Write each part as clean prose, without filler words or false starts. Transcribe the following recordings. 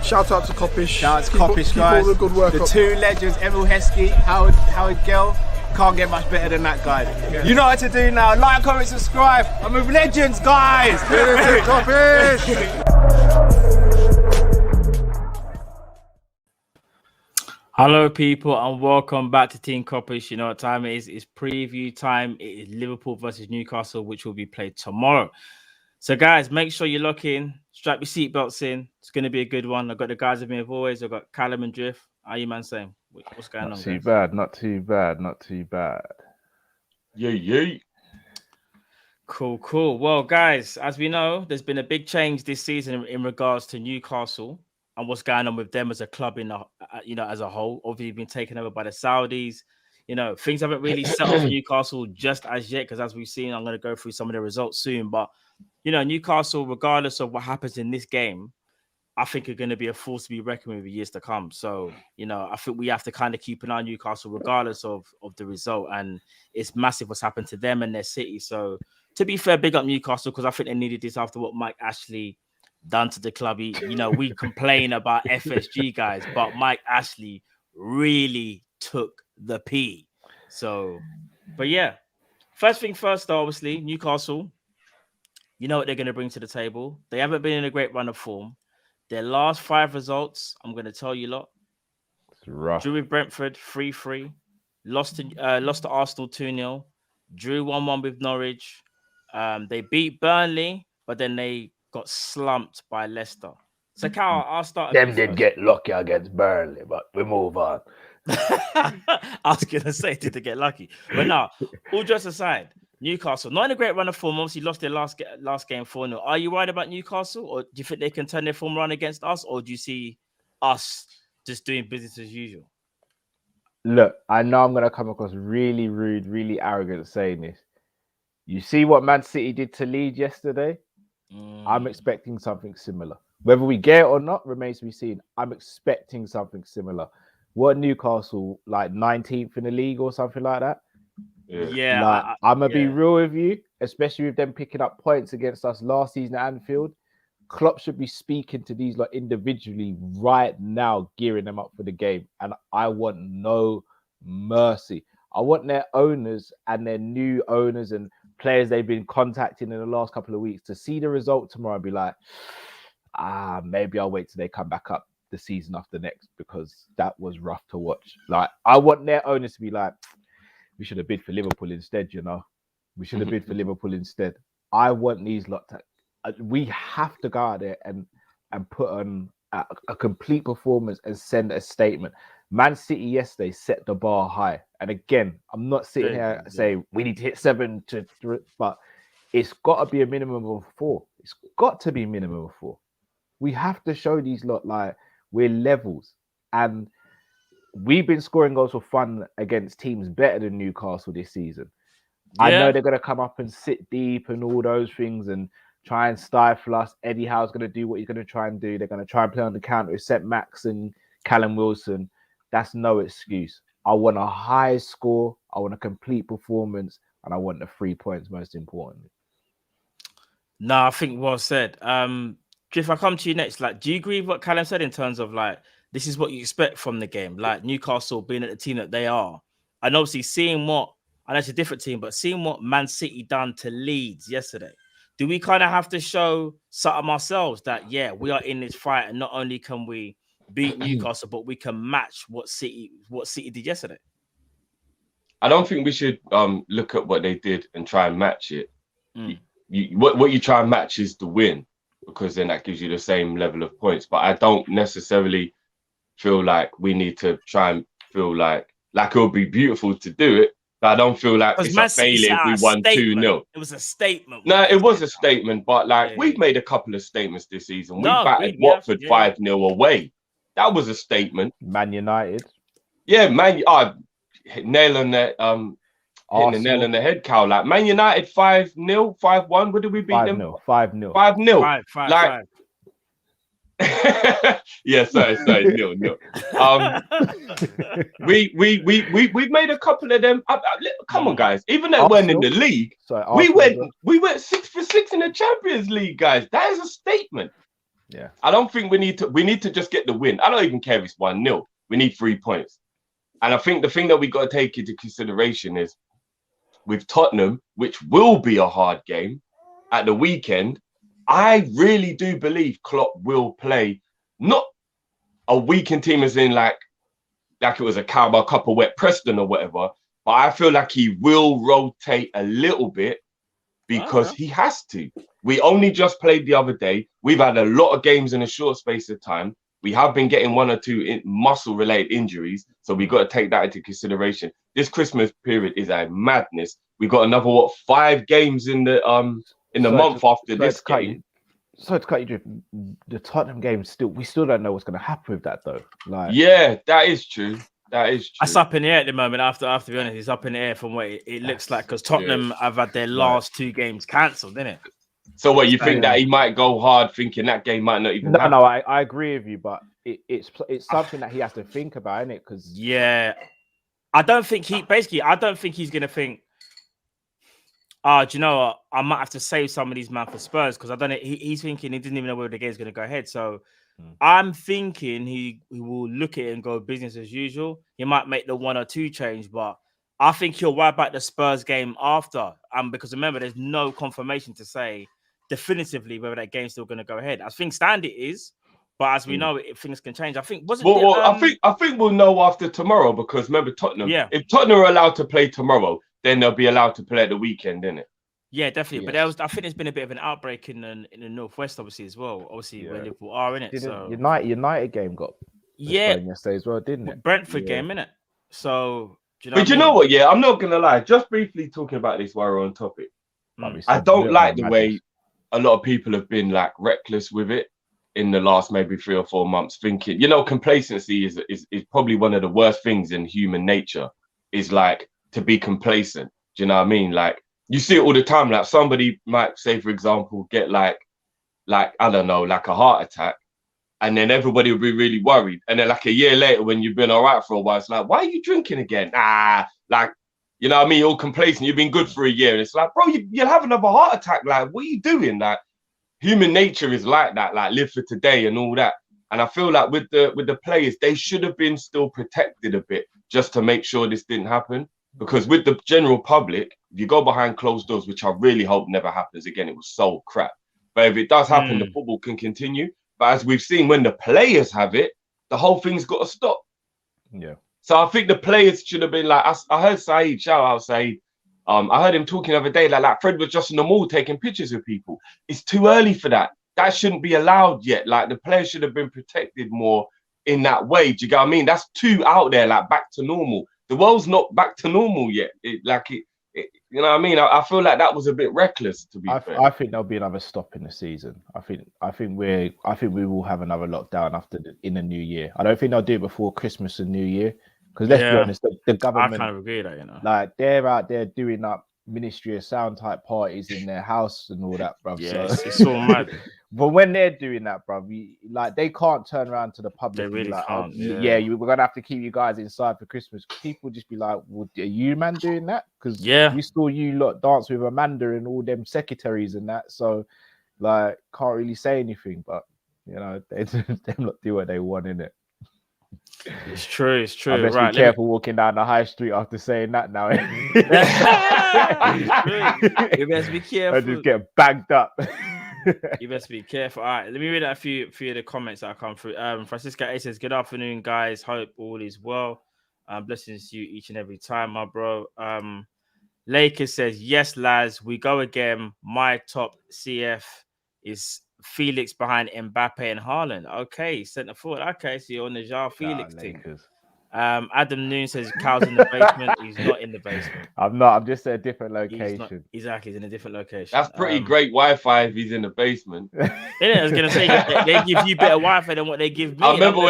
Shout out to Kopish. Shout out to Kopish, guys. All the good work the up. Two legends, Emil Heskey, Howard Gill. Can't get much better than that guy. Yeah. You know what to do now. Like, comment, subscribe. I'm with legends, guys. Kopish. Hello, people, and welcome back to Team Kop-Ish. You know what time it is? It's preview time. It is Liverpool versus Newcastle, which will be played tomorrow. So, guys, make sure you lock in. Strap your seatbelts in. It's going to be a good one. I've got the guys with me as always. I've got Callum and Drift. How you, man, saying? What's going on? Not too bad. Not too bad. Yay. Cool. Well, guys, as we know, there's been a big change this season in regards to Newcastle and what's going on with them as a club as a whole. Obviously, been taken over by the Saudis. You know, things haven't really settled for Newcastle just as yet, because as we've seen, I'm going to go through some of the results soon. But, you know, Newcastle, regardless of what happens in this game, I think are going to be a force to be reckoned with years to come. So, you know, I think we have to kind of keep an eye on Newcastle regardless of the result. And it's massive what's happened to them and their city. So, to be fair, big up Newcastle, because I think they needed this after what Mike Ashley done to the club. We complain about FSG guys, but Mike Ashley really took the P. So, but yeah, first thing first, though, obviously, Newcastle, you know what they're going to bring to the table. They haven't been in a great run of form. Their last 5 results, I'm going to tell you lot. It's rough. Drew with Brentford 3-3, lost to Arsenal 2-0, drew 1-1 with Norwich. They beat Burnley, but then they got slumped by Leicester. So, Cal, I'll start. Them did get lucky against Burnley, but we move on. I was going to say, did they get lucky? But no, all jokes aside, Newcastle, not in a great run of form. Obviously, lost their last game 4-0. Are you worried about Newcastle? Or do you think they can turn their form around against us? Or do you see us just doing business as usual? Look, I know I'm going to come across really rude, really arrogant saying this. You see what Man City did to Leeds yesterday? I'm expecting something similar. Whether we get it or not remains to be seen. I'm expecting something similar. What, Newcastle, like 19th in the league or something like that? Yeah. Like, I'm going to be real with you, especially with them picking up points against us last season at Anfield. Klopp should be speaking to these like individually right now, gearing them up for the game. And I want no mercy. I want their owners and their new owners and players they've been contacting in the last couple of weeks to see the result tomorrow and be like, maybe I'll wait till they come back up the season after next, because that was rough to watch. Like, I want their owners to be like, we should have bid for Liverpool instead, you know. We should have bid for Liverpool instead. I want these lot to, we have to go out there and put on a complete performance and send a statement. Man City yesterday set the bar high. And again, I'm not sitting here saying we need to hit 7 to 3, but it's got to be a minimum of 4. It's got to be a minimum of 4. We have to show these lot like we're levels. And we've been scoring goals for fun against teams better than Newcastle this season. Yeah. I know they're going to come up and sit deep and all those things and try and stifle us. Eddie Howe's going to do what he's going to try and do. They're going to try and play on the counter with Saint-Maximin and Callum Wilson. That's no excuse. I want a high score. I want a complete performance. And I want the 3 points, most importantly. No, I think well said. If I come to you next, like, do you agree with what Callum said in terms of like, this is what you expect from the game, like Newcastle being at the team that they are, and obviously seeing what, and it's a different team, but seeing what Man City done to Leeds yesterday, do we kind of have to show something ourselves that, yeah, we are in this fight, and not only can we beat Newcastle, but we can match what City did yesterday? I don't think we should look at what they did and try and match it. What you try and match is the win, because then that gives you the same level of points. But I don't necessarily feel like we need to try and feel like it would be beautiful to do it, but I don't feel like it's a failure if we won 2-0. It was a statement. No, it was a statement, but like we've made a couple of statements this season. We battered Watford 5-0 away. That was a statement. Man United. Yeah, nail on that. Hitting the nail on the head, Cal. Like Man United 5-0, 5-1. What did we beat them? 5-0. 5-0. 5. Yeah, sorry, nil. We've made a couple of them. Come on, guys. Even though we weren't in the league, we went 6 for 6 in the Champions League, guys. That is a statement. Yeah. I don't think we need to just get the win. I don't even care if it's 1-0. We need 3 points. And I think the thing that we got to take into consideration is with Tottenham, which will be a hard game at the weekend. I really do believe Klopp will play not a weakened team as in like it was a Carabao Cup or Wet Preston or whatever, but I feel like he will rotate a little bit because he has to. We only just played the other day. We've had a lot of games in a short space of time. We have been getting 1 or 2 muscle-related injuries, so we got to take that into consideration. This Christmas period is a madness. We got another 5 games in the month after this game. To cut you, the Tottenham game we still don't know what's going to happen with that though. Like, yeah, that is true. It's up in the air at the moment. After to be honest, it's up in the air from what it looks like because Tottenham have had their last 2 games cancelled, didn't it? So what you think that he might go hard, thinking that game might not even happen? No, I agree with you, but it's something that he has to think about, isn't it? Because I don't think he's going to think. Do you know what? I might have to save some of these man for Spurs because I don't know. He's thinking he didn't even know where the game's going to go ahead. So I'm thinking he will look at it and go business as usual. He might make the 1 or 2 change, but I think he'll wipe out the Spurs game after. Because remember, there's no confirmation to say definitively whether that game's still going to go ahead. I think stand it is, but as we know, things can change. I think I think we'll know after tomorrow because remember Tottenham. Yeah. If Tottenham are allowed to play tomorrow, then they'll be allowed to play at the weekend, innit? Yeah, definitely. Yes. But I think there's been a bit of an outbreak in the northwest, obviously as well. Obviously, where Liverpool are in it. So United game got yesterday as well, didn't it? Brentford game, innit? So, you know what? Yeah, I'm not gonna lie. Just briefly talking about this while we're on topic, I don't like the way a lot of people have been like reckless with it in the last maybe 3 or 4 months. Thinking, complacency is probably one of the worst things in human nature. Is like to be complacent. Do you know what I mean? Like you see it all the time. Like somebody might say, for example, get like I don't know, like a heart attack, and then everybody will be really worried. And then like a year later, when you've been all right for a while, it's like, why are you drinking again? Like you know what I mean? You're complacent. You've been good for a year, and it's like, bro, you'll have another heart attack. Like, what are you doing? Like, human nature is like that. Like, live for today and all that. And I feel like with the players, they should have been still protected a bit just to make sure this didn't happen. Because with the general public, if you go behind closed doors, which I really hope never happens again, it was so crap. But if it does happen, the football can continue. But as we've seen, when the players have it, the whole thing's got to stop. Yeah. So I think the players should have been like, I heard Saeed, shout out Saeed. I heard him talking the other day, like Fred was just in the mall taking pictures of people. It's too early for that. That shouldn't be allowed yet. Like the players should have been protected more in that way. Do you get what I mean? That's too out there, like back to normal. The world's not back to normal yet. You know what I mean? I feel like that was a bit reckless, to be fair. I think there'll be another stop in the season. I think we will have another lockdown in the new year. I don't think they'll do it before Christmas and New Year. Because let's be honest, the government, I kind of agree that, like they're out there doing up Ministry of Sound type parties in their house and all that, bruv. Yeah, so, it's all mad. But when they're doing that, bruv, they can't turn around to the public. They really like, can't. We're gonna have to keep you guys inside for Christmas. People just be like, "Well, are you man doing that?" Because we saw you lot dance with Amanda and all them secretaries and that. So, like, can't really say anything. But they not do what they want, innit? It's true. I best be careful walking down the high street after saying that now. You best be careful. I just get bagged up. You best be careful. All right, let me read out a few of the comments that come through. Francisca A says, "Good afternoon, guys. Hope all is well. Blessings to you each and every time, my bro." Lakers says, "Yes, lads, we go again. My top CF is Felix behind Mbappe and Haaland." Okay, centre forward. Okay, so you're on the João Felix team. Adam Noon says Cal's in the basement. He's not in the basement. I'm not. I'm just at a different location. He's in a different location. That's pretty great Wi-Fi if he's in the basement. Yeah, I was gonna say they give you better Wi-Fi than what they give me. I remember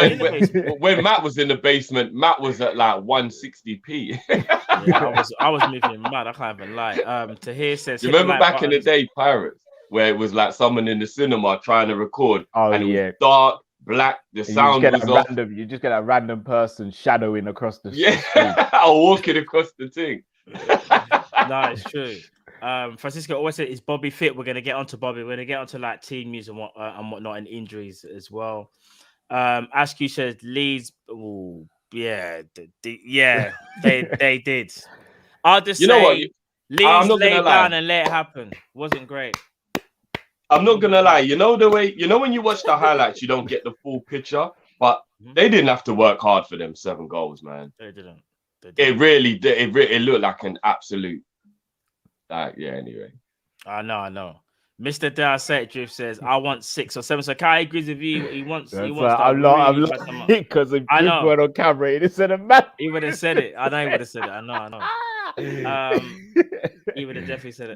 when Matt was in the basement. Matt was at like 160p. Yeah, I was moving mad. I can't even lie. Tahir says, you remember back in the day, Pirates. where it was like someone in the cinema trying to record, and it was dark, black, the sound was off. You just get a random person shadowing across the screen. Walking across the thing. No, it's true. Francisco always said, "Is Bobby fit?" We're gonna get onto Bobby. We're gonna get onto like team news and whatnot, and injuries as well. Askew says Leeds. Oh, yeah, they did. I'll just say, Leeds lay down and let it happen. Wasn't great. I'm not gonna lie. You know the way. You know when you watch the highlights, you don't get the full picture. But they didn't have to work hard for them 7 goals, man. They didn't. It really did. It looked like an absolute. Anyway. I know. Mr. Darset Drift says, I want 6 or 7. So Kai agrees with you. He wants I'm not because if Drift went on camera, he said a man. He would have said it. I know he would have said it. I know. He would have definitely said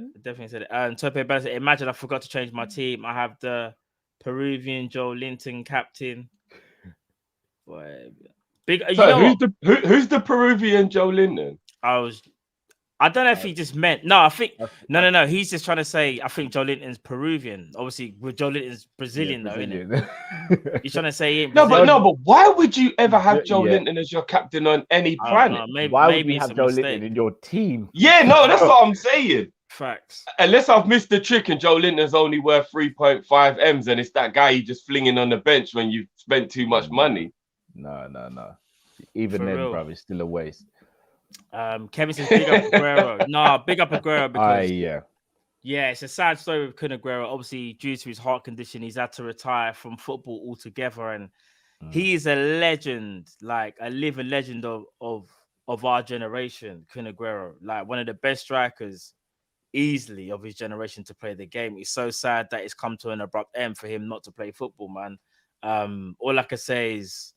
it. And Tope Bell said, imagine I forgot to change my team. I have the Peruvian Joe Linton captain. Boy, big. Who's the Peruvian Joe Linton? I don't know if he just meant I think no. He's just trying to say I think Joe Linton's Peruvian. Obviously, with Joe Linton's Brazilian though, isn't it? He's trying to say but why would you ever have Joe Linton as your captain on any planet? Why would you have Joe Linton in your team? Yeah, no, that's what I'm saying. Facts. Unless I've missed the trick and Joe Linton's only worth 3.5 M's and it's that guy you just flinging on the bench when you've spent too much money. No. Even then, bro, it's still a waste. Kevin says big up Aguero. No, big up Aguero because it's a sad story with Kun Aguero. Obviously, due to his heart condition, he's had to retire from football altogether, and he is a legend, like a living legend of our generation. Kun Aguero, like one of the best strikers, easily of his generation to play the game. It's so sad that it's come to an abrupt end for him not to play football, man. All I can say is,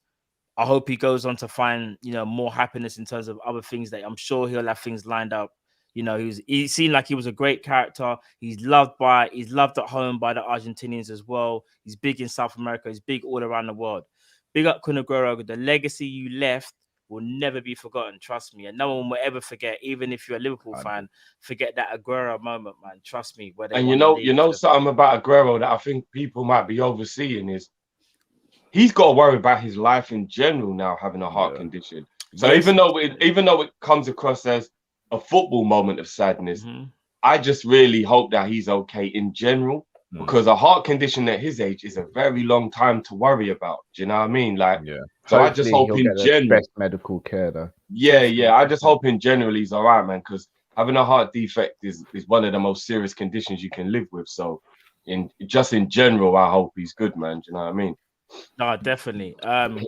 I hope he goes on to find, more happiness in terms of other things that I'm sure he'll have things lined up. He seemed like he was a great character. He's loved at home by the Argentinians as well. He's big in South America. He's big all around the world. Big up Kun Aguero. The legacy you left will never be forgotten. Trust me. And no one will ever forget, even if you're a Liverpool fan, forget that Aguero moment, man. Trust me. And you know something about Aguero that I think people might be overseeing is, he's got to worry about his life in general now, having a heart condition. So even though it comes across as a football moment of sadness, I just really hope that he's okay in general, because a heart condition at his age is a very long time to worry about. Do you know what I mean? So hopefully I just hope in general, best medical care though. Yeah. I just hope in general he's all right, man. Because having a heart defect is one of the most serious conditions you can live with. So in general, I hope he's good, man. Do you know what I mean? No, definitely.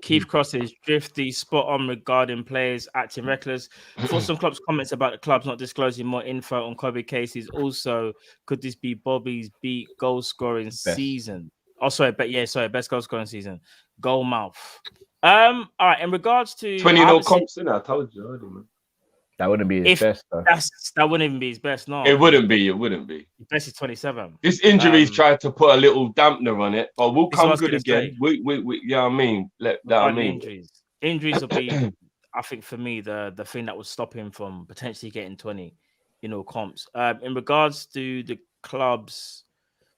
Keith Cross is drifty, spot on regarding players acting reckless. For some clubs' comments about the clubs not disclosing more info on COVID cases. Also, could this be Bobby's goal scoring season? Oh, best goal scoring season. Goal mouth. All right. In regards to 20-0 comps, I told you already, man. That wouldn't be his best, though. That wouldn't even be his best, no. It wouldn't be. His best is 27. This injury's tried to put a little dampener on it, but we'll come good again. We yeah, I mean, Injuries will be, I think, for me, the thing that would stop him from potentially getting 20, comps. In regards to the clubs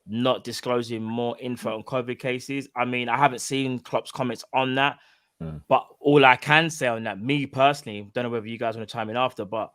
not disclosing more info on COVID cases, I mean, I haven't seen clubs' comments on that. But all I can say on that, me personally, don't know whether you guys want to chime in after, but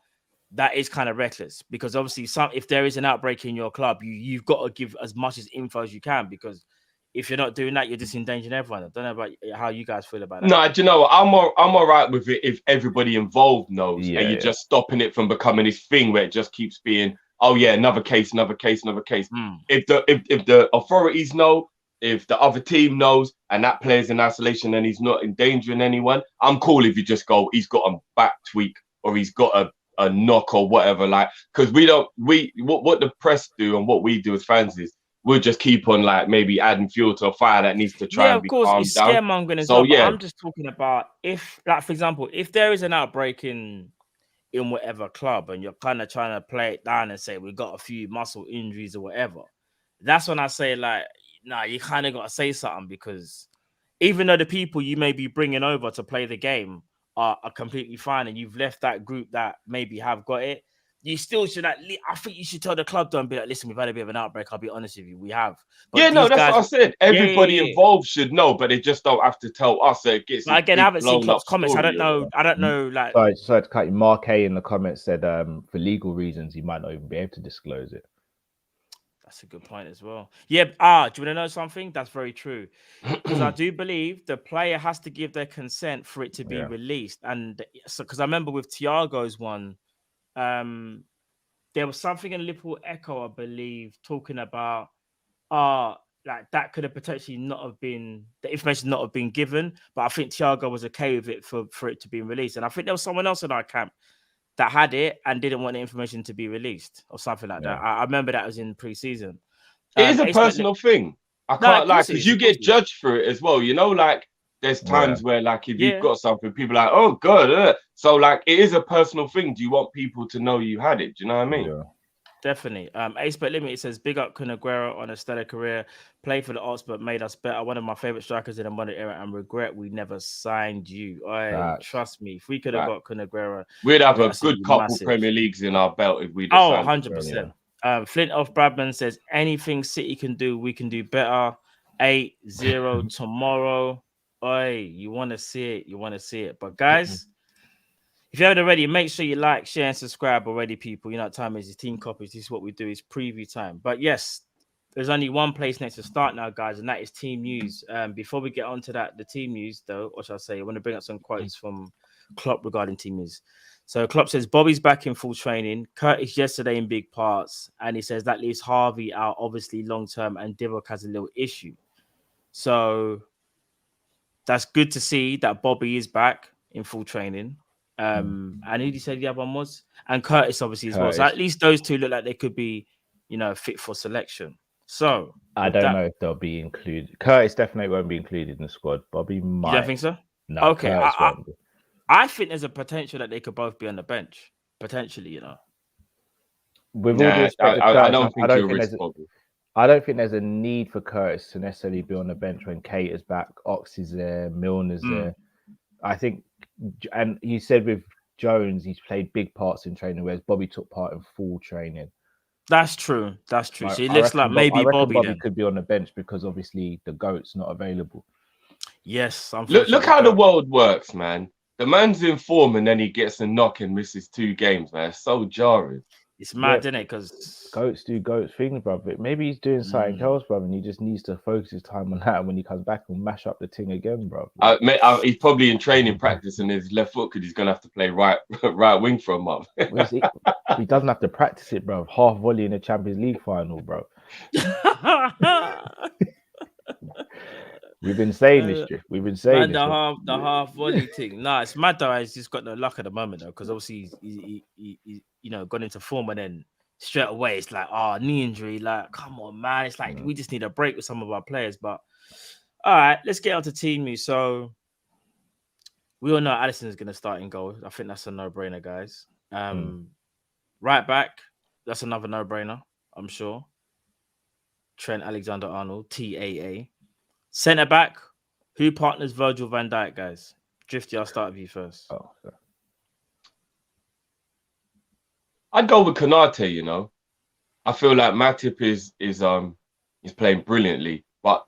that is kind of reckless, because obviously if there is an outbreak in your club, you've got to give as much info as you can, because if you're not doing that, you're just endangering everyone. I don't know about how you guys feel about that. No, do you know what? I'm all right with it if everybody involved knows, and you're just stopping it from becoming this thing where it just keeps being, another case. If the authorities know, if the other team knows and that player's in isolation and he's not endangering anyone, I'm cool if you just go, he's got a back tweak or he's got a knock or whatever, because what the press do and what we do as fans is we'll just keep on maybe adding fuel to a fire that needs to try and be calmed down. Yeah, of course, it's scaremongering as well, but I'm just talking about if, for example, if there is an outbreak in whatever club and you're kind of trying to play it down and say we've got a few muscle injuries or whatever, that's when I say you kind of got to say something, because even though the people you may be bringing over to play the game are completely fine and you've left that group that maybe have got it, you still should I think you should tell the club, don't be like, listen, we've had a bit of an outbreak. I'll be honest with you, we have. But Yeah, no, these that's guys, what I said. Everybody yeah. involved should know, but they just don't have to tell us. So it gets But again, I haven't seen Klopp's comments. I don't know. know. Like, Sorry to cut you. Mark A in the comments said for legal reasons he might not even be able to disclose it. that's a good point as well. Yeah. Do you want to know something? That's very true. Because I do believe the player has to give their consent for it to be released. And so, because I remember with Thiago's one, there was something in Liverpool Echo, I believe, talking about like that could have potentially not have been the information not have been given, but I think Thiago was okay with it for it to be released. And I think there was someone else in our camp that had it and didn't want the information to be released or something like that. I remember that was in pre-season. It is a personal thing. I can't lie, because you get judged for it as well. You know, like there's times where, like, if you've got something, people are like, oh, God. So, like, it is a personal thing. Do you want people to know you had it? Do you know what I mean? Yeah. Definitely. Ace Bet Limited says, big up Kun Aguero on a stellar career. Played for the Ops, but made us better. One of my favorite strikers in the modern era, and regret we never signed you. Trust me, if we could have got Kun Aguero, we'd have a good couple Premier Leagues in our belt if we'd 100%. Flint off Bradman says, anything City can do, we can do better. 8-0 tomorrow. You want to see it. You want to see it. But guys, if you haven't already, make sure you like, share, and subscribe already, people. You know what time is. It's Team Kopish. This is what we do. It's preview time. But yes, there's only one place next to start now, guys, and that is team news. Before we get on to that, the team news, though, or shall I say, I want to bring up some quotes from Klopp regarding team news. So Klopp says, Bobby's back in full training. Curtis yesterday in big parts. And he says that leaves Harvey out, obviously, long-term, and Divock has a little issue. So that's good to see that Bobby is back in full training. And who did he say the other one was? And Curtis, obviously, as well. So at least those two look like they could be, fit for selection. So I don't know if they'll be included. Curtis definitely won't be included in the squad. Bobby might. You don't think so? No. Okay. I think there's a potential that they could both be on the bench. Potentially, With all due respect to Curtis, I don't think I don't think there's a need for Curtis to necessarily be on the bench when Kate is back, Ox is there, Milner's there. I think, and you said with Jones, he's played big parts in training, whereas Bobby took part in full training. That's true. That's true. So it looks like maybe Bobby could be on the bench because obviously the GOAT's not available. Yes. Look how the world works, man. The man's in form and then he gets a knock and misses 2 games, man. It's so jarring. It's mad, isn't it? Because GOATs do GOAT things, bro. But maybe he's doing something else, bro, and he just needs to focus his time on that. And when he comes back, he'll mash up the thing again, bro. He's probably in training practice and his left foot because he's gonna have to play right wing for a month. He doesn't have to practice it, bro. Half volley in the Champions League final, bro. We've been saying this, Drift. We've been saying the half volley thing. Nah, it's mad though. He's just got no luck at the moment though, because obviously he's gone into form and then straight away it's like, knee injury. Like, come on, man. It's like we just need a break with some of our players. But all right, let's get on to team news. So we all know Alisson is going to start in goal. I think that's a no-brainer, guys. Right back, that's another no-brainer, I'm sure. Trent Alexander-Arnold, TAA. Centre back, who partners Virgil van Dijk, guys? Drifty, I'll start with you first. I'd go with Konate, I feel like Matip is playing brilliantly, but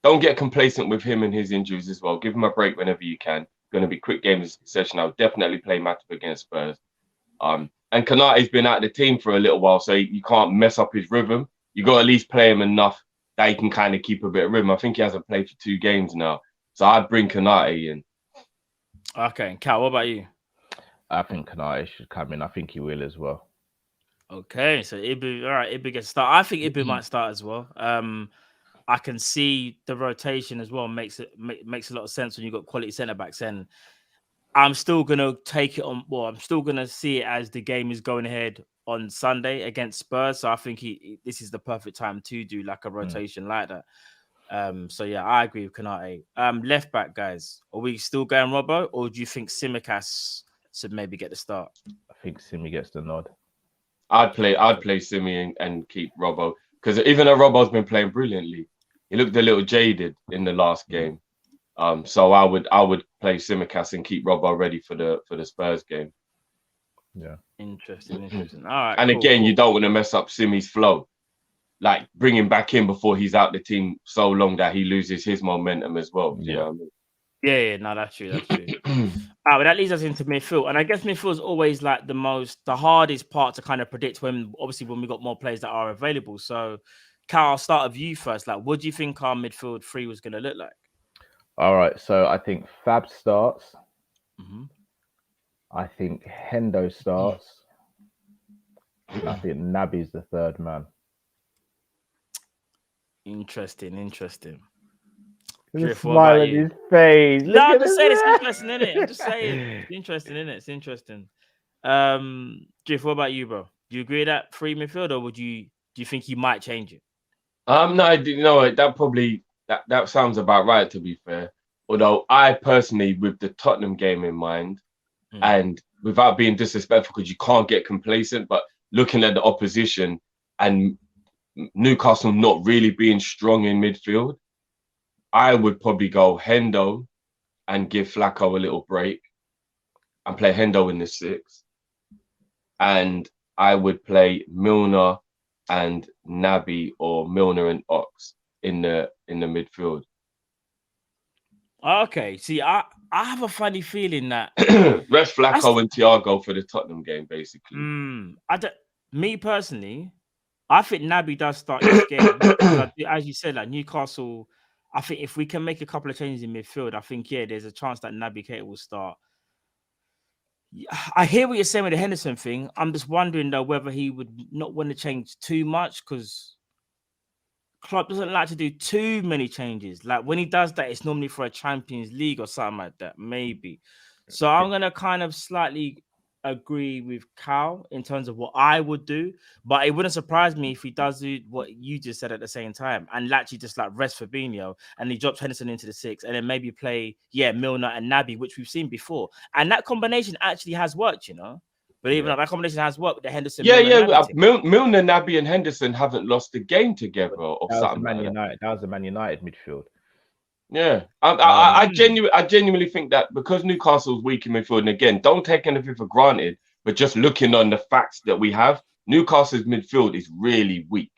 don't get complacent with him and his injuries as well. Give him a break whenever you can. Going to be quick games in succession. I'll definitely play Matip against Spurs. And Konate's been out of the team for a little while, so you can't mess up his rhythm. You got to at least play him enough that he can kind of keep a bit of rhythm. I think he hasn't played for 2 games now. So I'd bring Konate in. Okay. And Cal, what about you? I think Konate should come in. I think he will as well. Okay. So Ibu, all right, Ibu gets start. I think Ibu might start as well. I can see the rotation as well. Makes a lot of sense when you've got quality centre-backs. And I'm still going to take it on. Well, I'm still going to see it as the game is going ahead on Sunday against Spurs. So I think this is the perfect time to do like a rotation like that. So yeah, I agree with Konate. Left back, guys, are we still going Robbo, or do you think Tsimikas should maybe get the start? I think Simi gets the nod. I'd play Simi and keep Robbo, because even though Robbo's been playing brilliantly, he looked a little jaded in the last game. So I would play Tsimikas and keep Robbo ready for the Spurs game. Yeah. Interesting. All right. And cool, again, cool. you don't want to mess up Simi's flow. Like bring him back in before he's out the team so long that he loses his momentum as well. You know what I mean? Yeah, no, that's true. But that leads us into midfield, and I guess midfield is always like the hardest part to kind of predict when we got more players that are available. So, Cal, I'll start with you first. Like, what do you think our midfield three was going to look like? All right, so I think Fab starts. Mm-hmm. I think Hendo starts. I think Naby's the third man. Interesting. The smile on his face. No, I'm just saying it's interesting, innit? I'm just saying it's interesting, innit? It's interesting. Drift, what about you, bro? Do you agree with that free midfield, or do you think he might change it? No, you know that probably that sounds about right, to be fair. Although I personally, with the Tottenham game in mind, and without being disrespectful, because you can't get complacent, but looking at the opposition and Newcastle not really being strong in midfield, I would probably go Hendo and give Flacco a little break and play Hendo in the 6. And I would play Milner and Naby, or Milner and Ox in the midfield. Okay, see, I have a funny feeling that rest Flacco and Thiago for the Tottenham game, basically. Me personally, I think Naby does start this game. As you said, like Newcastle, I think if we can make a couple of changes in midfield, I think there's a chance that Naby Keita will start. I hear what you're saying with the Henderson thing. I'm just wondering though whether he would not want to change too much, because Klopp doesn't like to do too many changes. Like when he does that, it's normally for a Champions League or something like that, maybe. So I'm gonna kind of slightly agree with Cal in terms of what I would do, but it wouldn't surprise me if he does do what you just said at the same time and actually just like rest Fabinho and he drops Henderson into the 6 and then maybe play Milner and Naby, which we've seen before, and that combination actually has worked, Believe it or not, that combination has worked with the Henderson. Milner, Naby, and Henderson haven't lost a game together or something. That was the Man United midfield. Yeah, I genuinely think that because Newcastle's weak in midfield, and again, don't take anything for granted, but just looking on the facts that we have, Newcastle's midfield is really weak.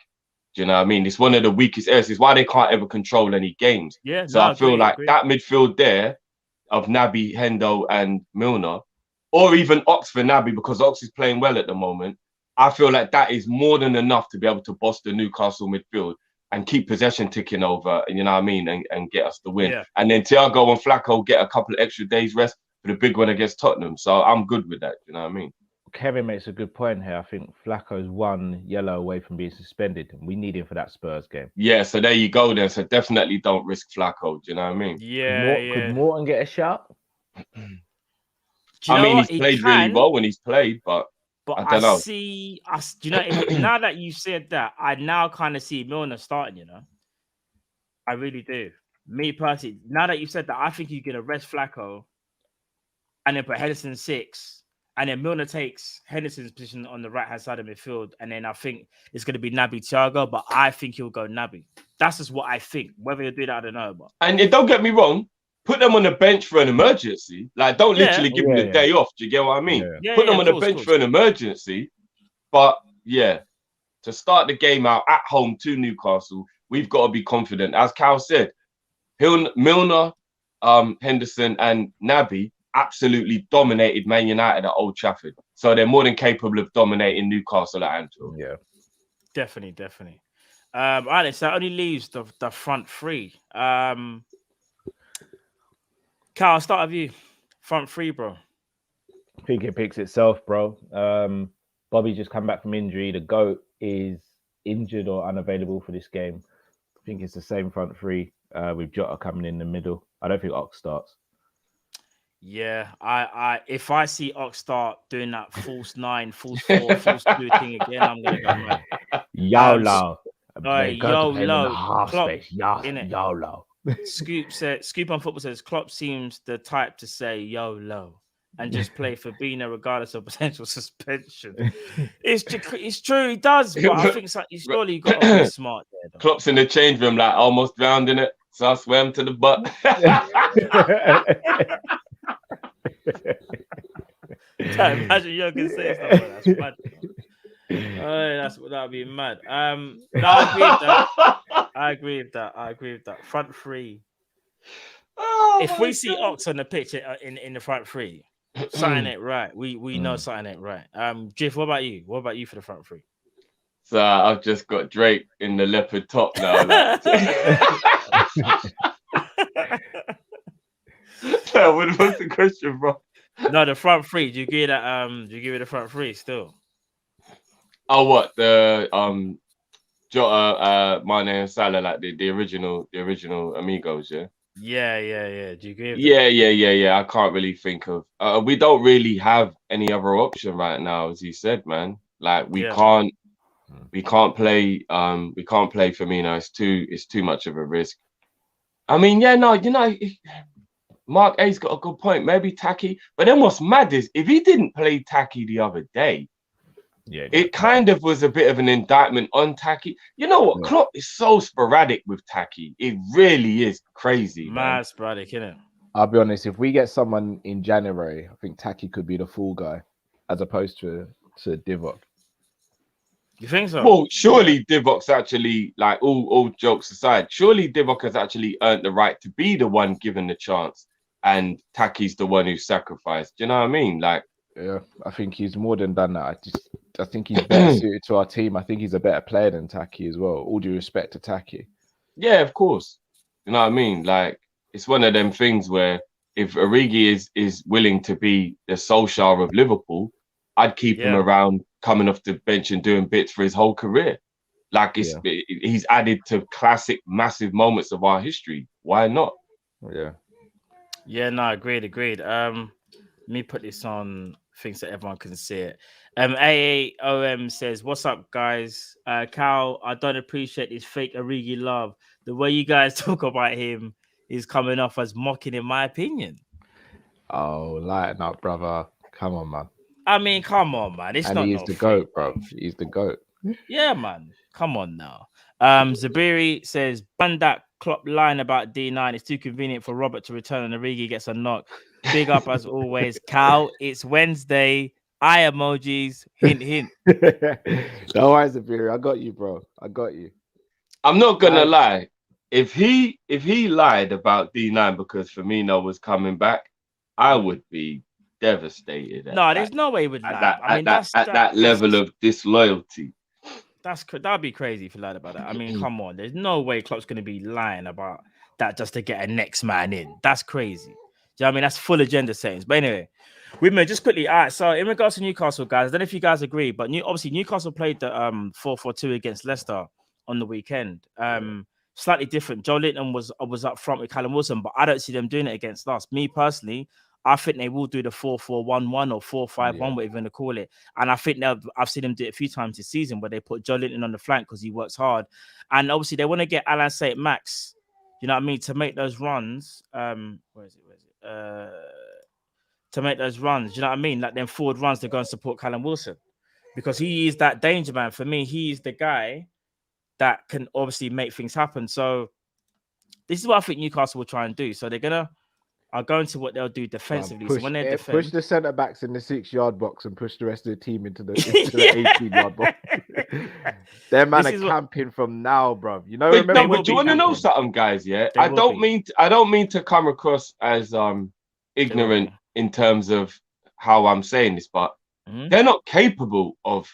Do you know what I mean? It's one of the weakest areas. It's why they can't ever control any games. Yeah, so I feel like that midfield there of Naby, Hendo, and Milner, or even Ox for Naby, because Ox is playing well at the moment. I feel like that is more than enough to be able to boss the Newcastle midfield and keep possession ticking over, you know what I mean, and get us the win. Yeah. And then Thiago and Flacco get a couple of extra days rest for the big one against Tottenham. So I'm good with that, you know what I mean? Kevin makes a good point here. I think Flacco's 1 yellow away from being suspended, and we need him for that Spurs game. Yeah, so there you go then. So definitely don't risk Flacco, do you know what I mean? Could Morton get a shot? I mean, he's played really well when he's played, but I don't know. Now that you said that, I now kind of see Milner starting, I really do. Me personally, now that you said that, I think you're going to rest Flacco and then put Henderson 6, and then Milner takes Henderson's position on the right-hand side of midfield, and then I think it's going to be Naby Thiago, but I think he'll go Naby. That's just what I think. Whether he'll do that, I don't know. But... And don't get me wrong, put them on the bench for an emergency. Like, don't literally give them the day off. Do you get what I mean? Put them on the bench for an emergency. But yeah, to start the game out at home to Newcastle, we've got to be confident. As Cal said, Milner, Henderson, and Naby absolutely dominated Man United at Old Trafford. So they're more than capable of dominating Newcastle at Anfield. Yeah, definitely. All right, so that only leaves the front three. Cal, I'll start with you. Front three, bro. I think it picks itself, bro. Bobby just come back from injury. The GOAT is injured or unavailable for this game. I think it's the same front three with Jota coming in the middle. I don't think Ox starts. Yeah, I if I see Ox start doing that false 9, false 4, false 2 thing again, I'm gonna go mad. YOLO. YOLO. Scoop on Football says Klopp seems the type to say YOLO and just play Fabinho regardless of potential suspension. It's true, he does, but I think surely you got to be smart there. Though. Klopp's in the change room, like almost drowned in it, so I swam to the butt. Imagine you're gonna say stuff like that. That's mad. That'd be mad. No, I agree with that. I agree with that. Front three. If we see Ox on the pitch in the front three, something ain't right. We know something ain't right. Jiff, what about you? What about you for the front three? So I've just got Drake in the leopard top now. Like. What's the question, bro? No, the front three. Do you give that? Do you give it the front three still? Oh, what the Jota, Mane, and Salah, like the original amigos, yeah. Yeah. Do you agree? Yeah. I can't really think of. We don't really have any other option right now, as you said, man. Like we can't play. We can't play Firmino. It's too much of a risk. I mean, Mark A's got a good point. Maybe Taki, but then what's mad is if he didn't play Taki the other day, it kind of was a bit of an indictment on Taki. You know what? Klopp is so sporadic with Taki. It really is crazy. Mad sporadic, isn't it? I'll be honest. If we get someone in January, I think Taki could be the fall guy, as opposed to Divock. You think so? Well, surely Divock's actually, like all jokes aside, surely Divock has actually earned the right to be the one given the chance, and Taki's the one who's sacrificed. Do you know what I mean? Like, yeah, I think he's more than done that. I think he's better suited to our team. I think he's a better player than Taki as well. All due respect to Taki. Yeah, of course. You know what I mean? Like, it's one of them things where if Origi is willing to be the Solskjaer of Liverpool, I'd keep him around coming off the bench and doing bits for his whole career. Like, he's added to classic, massive moments of our history. Why not? Yeah, no, agreed. Let me put this on things that everyone can see it. AAOM says, what's up, guys? Cal, I don't appreciate this fake Origi love. The way you guys talk about him is coming off as mocking, in my opinion. Oh, lighten up, brother. Come on, man. I mean, come on, man. It's not he's the GOAT, bro. He's the GOAT. Yeah, man. Come on now. Zabiri says, ban that Klopp line about D9. It's too convenient for Robert to return and Origi gets a knock. Big up as always. Cal, it's Wednesday. Eye emojis. Hint, hint. No worries, Zabiri. I got you, bro. I got you. I'm not going to lie. If he lied about D9 because Firmino was coming back, I would be devastated. There's no way he would lie. At that level of disloyalty. That'd be crazy if you lied about that. I mean, come on. There's no way Klopp's going to be lying about that just to get a next man in. That's crazy. Do you know what I mean? That's full agenda settings. But anyway, just quickly. All right. So in regards to Newcastle, guys, I don't know if you guys agree, but obviously Newcastle played the 4-4-2 against Leicester on the weekend. Slightly different. Joe Linton was up front with Callum Wilson, but I don't see them doing it against us. Me personally, I think they will do the 4-4-1-1 or 4-5-1, whatever you want to call it. And I think I've seen them do it a few times this season where they put Joe Linton on the flank because he works hard. And obviously they want to get Alan Saint-Max, you know what I mean, to make those runs. Where is it? To make those runs, you know what I mean? Like them forward runs to go and support Callum Wilson. Because he is that danger man. For me, he is the guy that can obviously make things happen. So this is what I think Newcastle will try and do. So I'll go into what they'll do defensively. So when they push the centre backs in the 6-yard box and push the rest of the team into the 18-yard box. Their man are camping from now, bro. You know, but do you want to know something, guys? Yeah, I don't mean to come across as ignorant in terms of how I'm saying this, but they're not capable of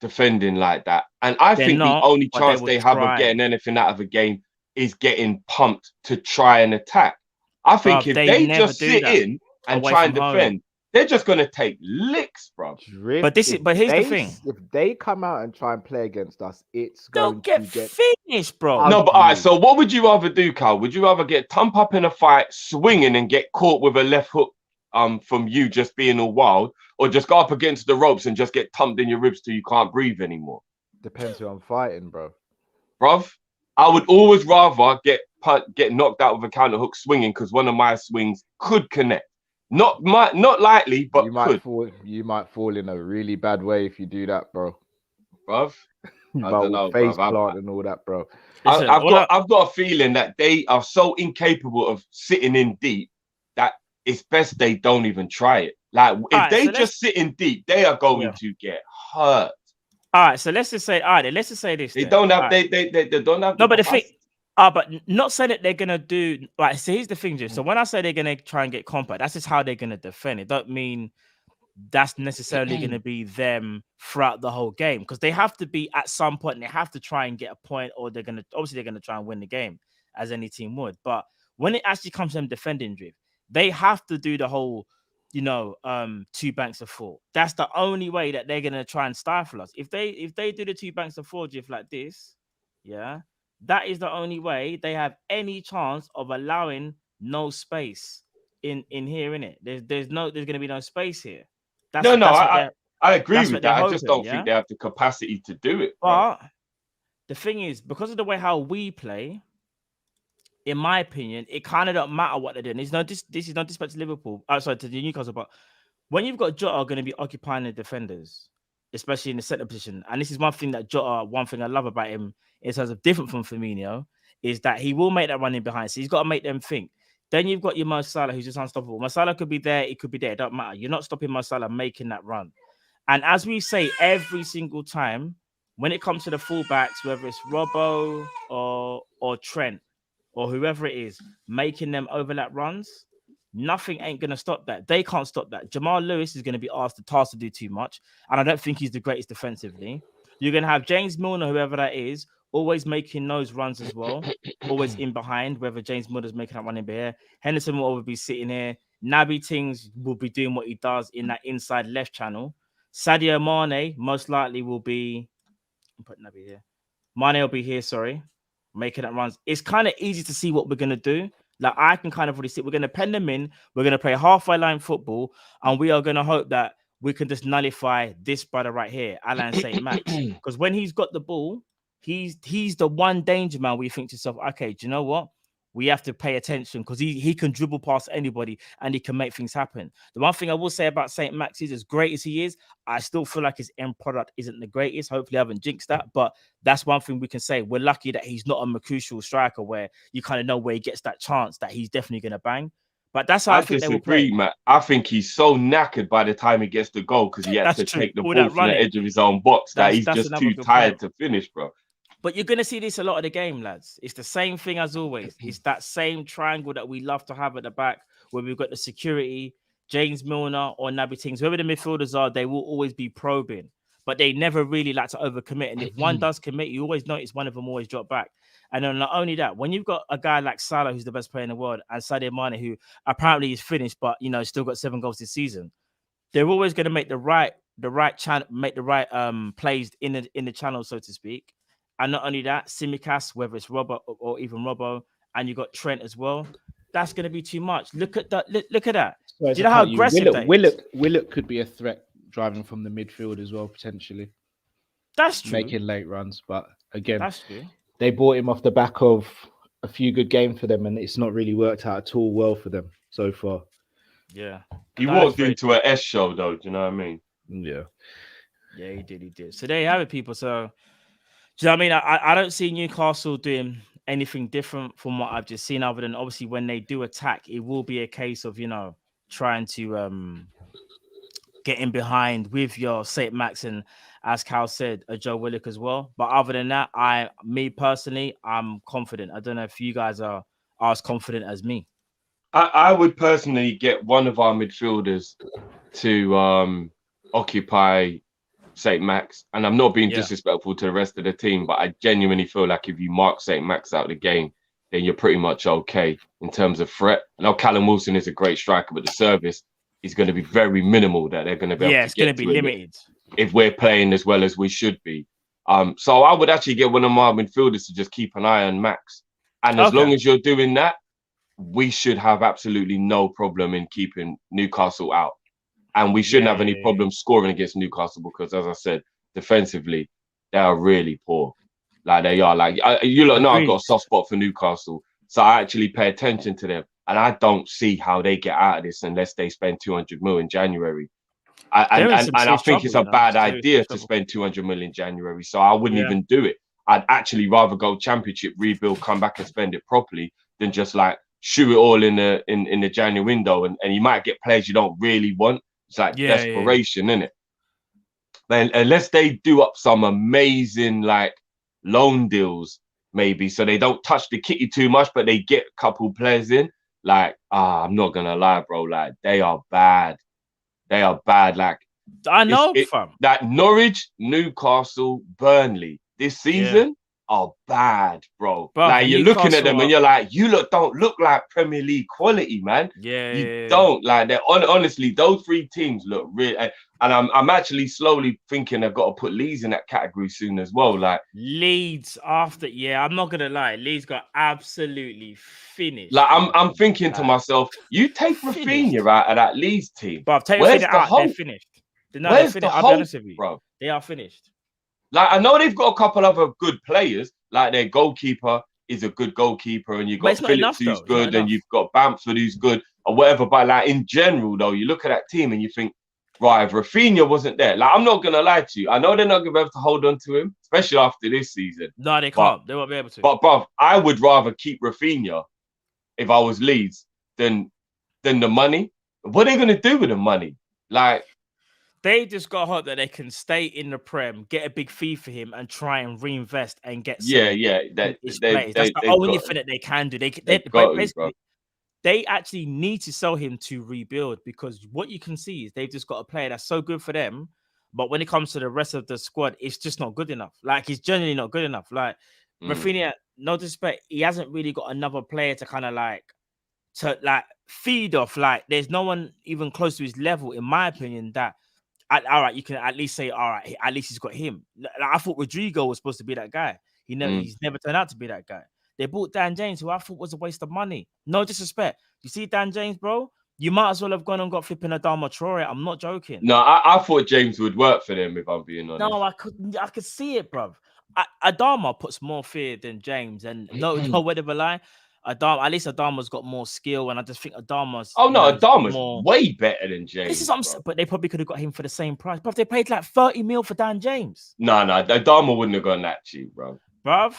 defending like that. And I think the only chance they have of getting anything out of a game is getting pumped to try and attack. I think if they just sit in and try and defend, they're just going to take licks, bro. But here's the thing: if they come out and try and play against us, they'll get finished, bro. No, but all right. So what would you rather do, Carl? Would you rather get thumped up in a fight, swinging and get caught with a left hook from you just being all wild, or just go up against the ropes and just get thumped in your ribs till you can't breathe anymore? Depends who I'm fighting, bro. Bruv, I would always rather get knocked out with a counter hook swinging because one of my swings could connect. Not likely, but you might fall in a really bad way if you do that, bro. Bruv, I don't know, face plant and all that, bro. Listen, I've got a feeling that they are so incapable of sitting in deep that it's best they don't even try it. Like if right, they so just sitting deep, they are going Yeah. to get hurt. All right, so let's just say, let's just say this. They then. don't have. All right. They don't have. No, The but the thing, capacity. but not saying that they're gonna do. Right, so here's the thing, Jim. So when I say they're gonna try and get compact, that's just how they're gonna defend. It don't mean that's necessarily gonna be them throughout the whole game, because they have to be at some point. And they have to try and get a point, or they're gonna try and win the game, as any team would. But when it actually comes to them defending, Drift, they have to do the whole, 2 banks of 4. That's the only way that they're gonna try and stifle us. If they do the 2 banks of 4, Drift, like this, yeah, that is the only way they have any chance of allowing no space in here, in it. There's gonna be no space here. I agree that's with what that. they're I just don't hoping, think they have the capacity to do it. Bro. But the thing is, because of the way how we play, in my opinion, it kind of don't matter what they're doing. This is no disrespect to Liverpool. Sorry, to the Newcastle, but when you've got Jota going to be occupying the defenders, especially in the centre position, and this is one thing I love about him in terms of different from Firmino, is that he will make that run in behind. So he's got to make them think. Then you've got your Mo Salah, who's just unstoppable. Mo Salah could be there, it could be there. It don't matter. You're not stopping Mo Salah making that run. And as we say every single time, when it comes to the fullbacks, whether it's Robbo or Trent or whoever it is, making them overlap runs, nothing ain't going to stop that. They can't stop that. Jamal Lewis is going to be tasked to do too much, and I don't think he's the greatest defensively. You're going to have James Milner, whoever that is, always making those runs as well, always in behind, whether James Milner's making that run in here. Henderson will always be sitting here. Naby Tings will be doing what he does in that inside left channel. Sadio Mane most likely will be... I'll put Naby here. Mane will be here, sorry, making that runs. It's kind of easy to see what we're going to do. Like, I can kind of really see, we're going to pen them in, we're going to play halfway line football, and we are going to hope that we can just nullify this brother right here, Alain Saint-Max. Because when he's got the ball, he's the one danger man where you think to yourself, okay, do you know what? We have to pay attention, because he can dribble past anybody and he can make things happen. The one thing I will say about Saint-Max is, as great as he is, I still feel like his end product isn't the greatest. Hopefully I haven't jinxed that, but that's one thing we can say. We're lucky that he's not a crucial striker where you kind of know where he gets that chance that he's definitely going to bang. But that's how I think they will play. Matt. I think he's so knackered by the time he gets the goal, because he had to take the ball from the edge of his own box that he's just too tired to finish, bro. But you're going to see this a lot of the game, lads. It's the same thing as always. It's that same triangle that we love to have at the back, where we've got the security, James Milner or Naby Tings. Whoever the midfielders are, they will always be probing, but they never really like to overcommit. And if one does commit, you always notice one of them always drop back. And then not only that, when you've got a guy like Salah, who's the best player in the world, and Sadio Mane, who apparently is finished, but still got 7 goals this season, they're always going to make the right channel, make the right plays in the channel, so to speak. And not only that, Tsimikas, whether it's Robbo or even Robbo, and you got Trent as well, that's going to be too much. Look at that. Look at that. So do you know how aggressive that is? Willock could be a threat driving from the midfield as well, potentially. That's true. Making late runs. But again, that's true. They bought him off the back of a few good games for them, and it's not really worked out at all well for them so far. Yeah. He walked into an S show, though. Do you know what I mean? Yeah. Yeah, he did. So there you have it, people. So, do you know what I mean? I don't see Newcastle doing anything different from what I've just seen, other than obviously when they do attack, it will be a case of, trying to get in behind with your Saint-Max and, as Cal said, a Joe Willock as well. But other than that, me personally, I'm confident. I don't know if you guys are as confident as me. I would personally get one of our midfielders to occupy Saint-Max, and I'm not being disrespectful to the rest of the team, but I genuinely feel like if you mark Saint-Max out of the game, then you're pretty much okay in terms of threat. I know Callum Wilson is a great striker, but the service is going to be very minimal that they're going to be able to it's going to be limited if we're playing as well as we should be. So I would actually get one of my midfielders to just keep an eye on Max, and as long as you're doing that, we should have absolutely no problem in keeping Newcastle out. And we shouldn't have any problem scoring against Newcastle, because, as I said, defensively, they are really poor. Like, they are. Like, you lot know I've got a soft spot for Newcastle, so I actually pay attention to them. And I don't see how they get out of this unless they spend 200 mil in January. And I think it's a bad idea to spend 200 mil in January. So I wouldn't even do it. I'd actually rather go Championship, rebuild, come back and spend it properly than just like shoot it all in the January window. And you might get players you don't really want. It's like Yeah, desperation, innit? Then unless they do up some amazing like loan deals, maybe, so they don't touch the kitty too much, but they get a couple players in. Like, I'm not gonna lie, bro. Like, they are bad. They are bad. Like, I know, fam. that Norwich, Newcastle, Burnley this season are bad, bro. Like, you're looking at them and you're like, don't look like Premier League quality, man. You don't. Like, they're honestly, those three teams look really. And I'm actually slowly thinking they've got to put Leeds in that category soon as well. Like, Leeds after, I'm not gonna lie, Leeds got absolutely finished. Like, I'm thinking to myself, you take Rafinha out of that Leeds team, but take Rafinha out, they're finished. Where's the hope, I'll be honest with you, bro? They are finished. Like, I know they've got a couple other good players. Like, their goalkeeper is a good goalkeeper, and you've got Phillips who's good, and you've got Bamford who's good, or whatever. But like, in general, though, you look at that team and you think, right, if Rafinha wasn't there, like, I'm not gonna lie to you, I know they're not gonna be able to hold on to him, especially after this season. No, they can't. They won't be able to. But bruv, I would rather keep Rafinha if I was Leeds than the money. What are they gonna do with the money? Like, they just got hope that they can stay in the Prem, get a big fee for him, and try and reinvest and get That's the only thing that they can do. They actually need to sell him to rebuild, because what you can see is they've just got a player that's so good for them, but when it comes to the rest of the squad, it's just not good enough. Like, he's generally not good enough. Like, Rafinha, no disrespect, he hasn't really got another player to kind of like feed off. Like, there's no one even close to his level, in my opinion, that all right, you can at least say, all right, at least he's got him. Like, I thought Rodrigo was supposed to be that guy. He's never turned out to be that guy. They bought Dan James, who I thought was a waste of money. No disrespect. You see Dan James, bro? You might as well have gone and got flipping Adama Traore. I'm not joking. No, I thought James would work for them, if I'm being honest. No, I could see it, bro. Adama puts more fear than James, and no whatever lie. At least Adama's got more skill, and I just think Adama's. Adama's way better than James. This is what I'm saying, but they probably could have got him for the same price. But they paid like 30 mil for Dan James. No, Adama wouldn't have gone that cheap, bro. Bruv.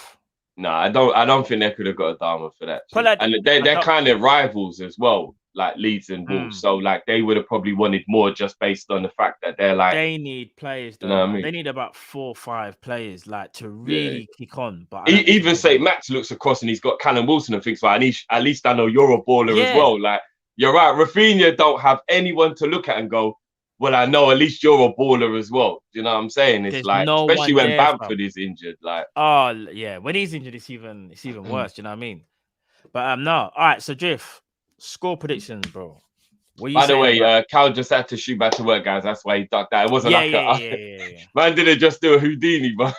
No, I don't think they could have got Adama for that. And they're kind of rivals as well, like Leeds and Wolves. So like, they would have probably wanted more just based on the fact that they're like, they need players. Though, you know what I mean? They need about 4 or 5 players like to really kick on. But even Saint-Max looks across and he's got Callum Wilson and thinks, well, at least I know you're a baller as well. Like, you're right, Rafinha don't have anyone to look at and go, well, I know at least you're a baller as well. Do you know what I'm saying? It's like, especially when Bamford is injured. Like, oh yeah, when he's injured, it's even worse. Do you know what I mean? But no, all right. So Drift, score predictions, bro. By the way, Cal just had to shoot back to work, guys. That's why he ducked that. It wasn't man didn't just do a Houdini, but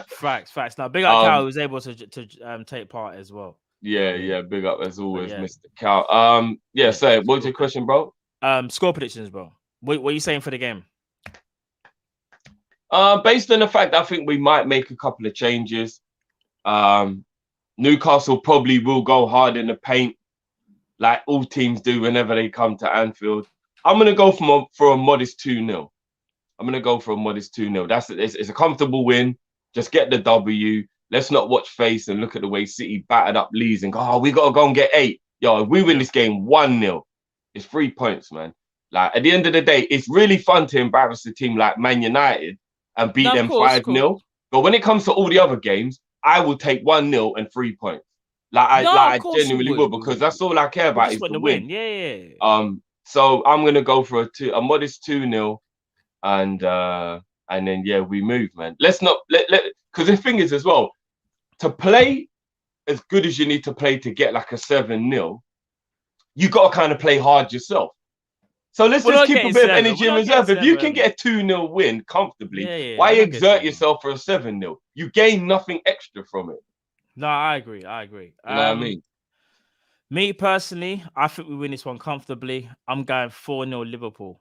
facts. Now, big up Cal, who was able to take part as well. Yeah, big up as always, Mr. Cal. So what's your question, bro? Score predictions, bro. What are you saying for the game? Based on the fact I think we might make a couple of changes. Newcastle probably will go hard in the paint, like all teams do whenever they come to Anfield. I'm gonna go for a modest 2-0. I'm gonna go for a modest 2-0. It's a comfortable win. Just get the W. Let's not watch face and look at the way City battered up Leeds and go, oh, we got to go and get 8. Yo, if we win this game 1-0, it's 3 points, man. Like, at the end of the day, it's really fun to embarrass a team like Man United and beat them 5-0. But when it comes to all the other games, I will take 1-0 and 3 points. I genuinely would, because that's all I care about is the win. Yeah. So I'm gonna go for a modest 2-0, and then we move, man. Let's not because the thing is as well, to play as good as you need to play to get like a 7-0, you got to kind of play hard yourself. So let's just keep a bit of energy in reserve. If you can get a 2-0 win comfortably, why exert yourself for a 7-0? You gain nothing extra from it. No, I agree. You know what I mean? Me personally, I think we win this one comfortably. I'm going 4-0 Liverpool.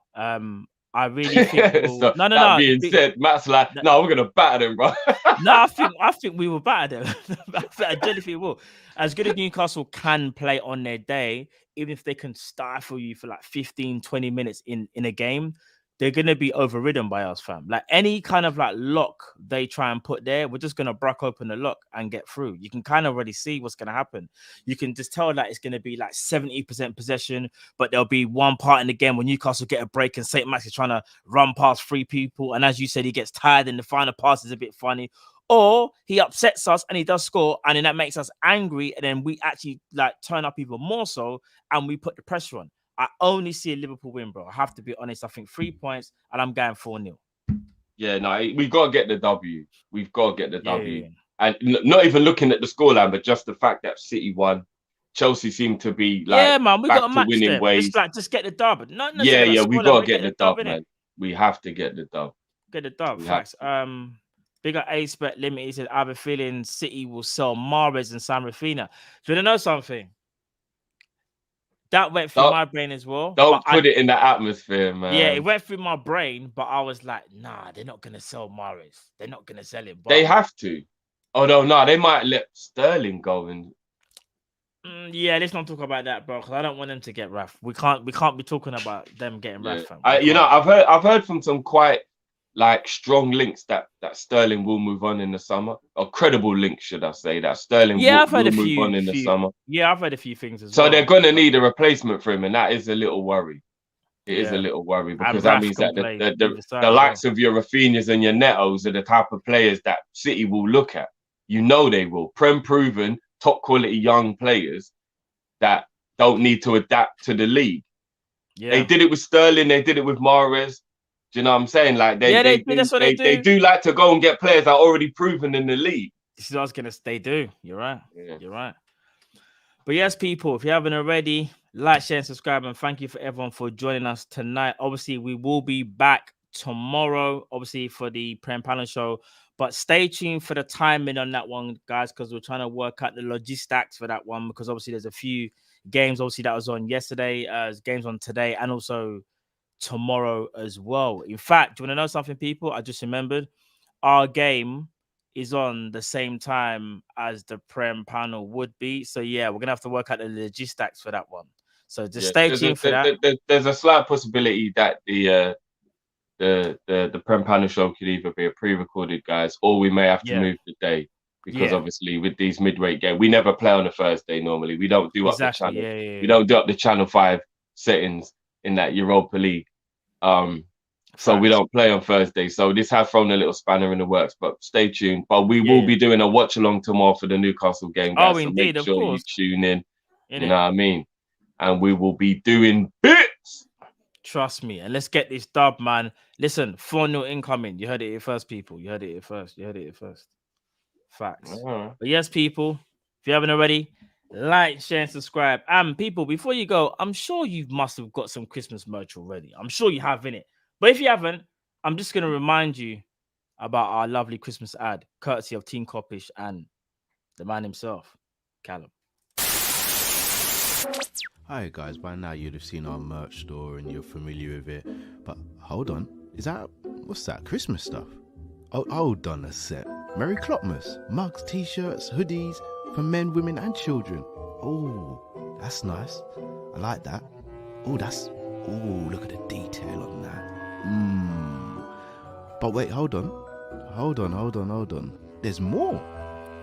I really think we'll... That being said, Matt's like, no, we're gonna batter them, bro. No, I think we will batter them. I genuinely think we will. As good as Newcastle can play on their day, even if they can stifle you for like 15, 20 minutes in a game, they're gonna be overridden by us, fam. Like any kind of like lock they try and put there, we're just gonna break open the lock and get through. You can kind of already see what's gonna happen. You can just tell that it's gonna be like 70% possession, but there'll be one part in the game when Newcastle get a break and Saint-Max is trying to run past 3 people, and as you said, he gets tired and the final pass is a bit funny. Or he upsets us and he does score, and then that makes us angry, and then we actually like turn up even more so, and we put the pressure on. I only see a Liverpool win, bro. I have to be honest. I think 3 points, and I'm going 4-0. Yeah, no, we've got to get the W. We've got to get the W. Yeah. And not even looking at the scoreline, but just the fact that City won. Chelsea seem to be like man, we back got to to match winning them. ways. It's like just get the dub. Not Yeah, necessarily we scoreline, got to but get the dub, innit? man. We have to get the dub. Get the dub. We Facts. Bigger A-Spec Limited. He said, I have a feeling City will sell Mahrez and San Rafina. Do you want to know something? That went through my brain as well. Don't put it in the atmosphere, man. Yeah, it went through my brain, but I was like, nah, they're not going to sell Mahrez. They're not going to sell him. But they have to. Although, no, they might let Sterling go. And yeah, let's not talk about that, bro, because I don't want them to get rough. We can't be talking about them getting rough. I've heard from some quite like strong links that Sterling will move on in the summer, or credible links, should I say, that Sterling I've heard will move on in the summer. Yeah, I've heard a few things as well. So they're going to need a replacement for him, and that is a little worry. It is a little worry, because that means that the likes of your Rafinhas and your Netos are the type of players that City will look at. You know they will. Prem proven, top quality young players that don't need to adapt to the league. Yeah. They did it with Sterling, they did it with Mahrez. Do you know what I'm saying? Like they do like to go and get players that are already proven in the league. This is what I was gonna say. They do. You're right. Yeah. You're right. But yes, people, if you haven't already, like, share, and subscribe, and thank you for everyone for joining us tonight. Obviously, we will be back tomorrow, obviously, for the Prem Panel show. But stay tuned for the timing on that one, guys, because we're trying to work out the logistics for that one, because obviously there's a few games, obviously, that was on yesterday, games on today, and also tomorrow as well. In fact, do you want to know something, people? I just remembered our game is on the same time as the Prem Panel would be. So yeah, we're gonna have to work out the logistics for that one. So just stay tuned for that. There's a slight possibility that the Prem Panel show could either be a pre-recorded, guys, or we may have to move the day, because obviously with these mid-weight games, we never play on a Thursday normally. We don't do up the channel. We don't do up the Channel 5 settings in that Europa League. So we don't play on Thursday. So this has thrown a little spanner in the works, but stay tuned. But we will be doing a watch along tomorrow for the Newcastle game, guys. Oh, indeed, make sure of course. you tune in. You know what I mean? And we will be doing bits. Trust me. And let's get this dub, man. Listen, 4-0 incoming. You heard it here first, people. You heard it here first. Facts. But yes, people, if you haven't already, like, share, and subscribe. And people, before you go, I'm sure you must have got some Christmas merch already. I'm sure you have, innit? But if you haven't, I'm just going to remind you about our lovely Christmas ad, courtesy of Team Kop-Ish and the man himself, Callum. Hi guys, by now you'd have seen our merch store and you're familiar with it. But hold on, what's that, Christmas stuff? Oh, hold on a sec. Merry Clopmas, mugs, t-shirts, hoodies for men, women and children. Oh, that's nice. I like that. Oh, look at the detail on that. But wait, hold on. There's more.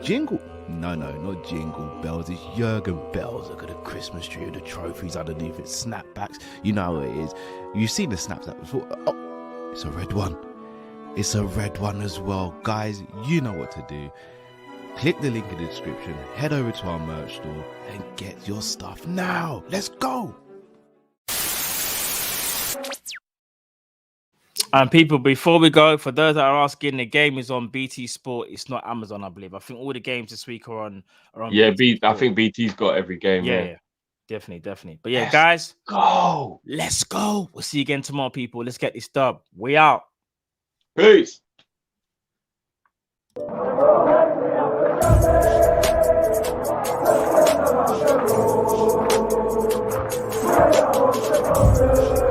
Jingle. No, not jingle bells. It's Jurgen bells. Look at the Christmas tree with the trophies underneath it. Snapbacks. You know how it is. You've seen the snapbacks before. Oh, it's a red one. It's a red one as well. Guys, you know what to do. Click the link in the description. Head over to our merch store and get your stuff now. Let's go. And people, before we go, for those that are asking, the game is on BT Sport. It's not Amazon, I believe. I think all the games this week are on. Yeah, I think BT's got every game. Yeah. Definitely. But yeah, guys, go. Let's go. We'll see you again tomorrow, people. Let's get this dub. We out. Peace.